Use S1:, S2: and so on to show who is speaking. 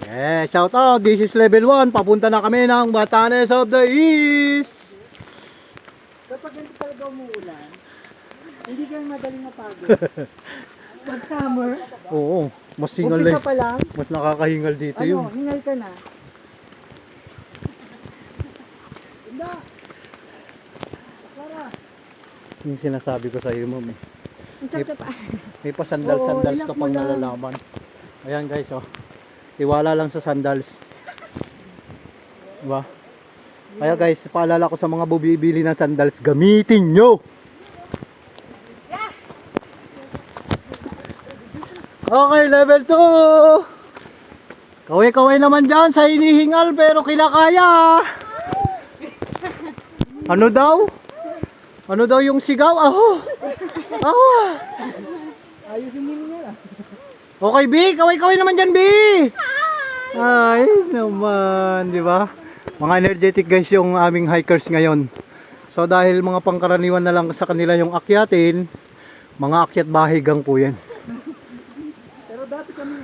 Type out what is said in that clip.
S1: Shout out. This is level 1. Papunta na kami ng Batanes of the East.
S2: Kapag hindi talaga umuulan, hindi kayo madaling mapagod. Pag summer,
S1: Oo, mas hingal
S2: umpisa
S1: lang.
S2: pa lang,
S1: Mas nakakahingal dito yung.
S2: hingal ka na. Hindi. Clara.
S1: Yung sinasabi ko sa iyo, ma'am.
S2: Ang sakit pa.
S1: May pa sandals
S2: Oo,
S1: ka
S2: inak
S1: pang
S2: mo lang.
S1: nalalaman. Ayan guys, oh. Tiwala lang sa sandals. Diba? Kaya guys, paalala ko sa mga bumibili ng sandals, gamitin nyo! Okay, level 2! Kaway-kaway naman dyan sa hinihingal pero kinakaya! Ano daw? Ano daw yung sigaw? Aho! Aho!
S2: Ayusin mo niya.
S1: Okay, B. Kaway-kaway naman dyan, B. Ayos naman, di ba? Mga energetic guys yung aming hikers ngayon. So dahil mga pangkaraniwan na lang sa kanila yung akyatin, mga akyat bahigang po yan.
S2: Pero dati kami,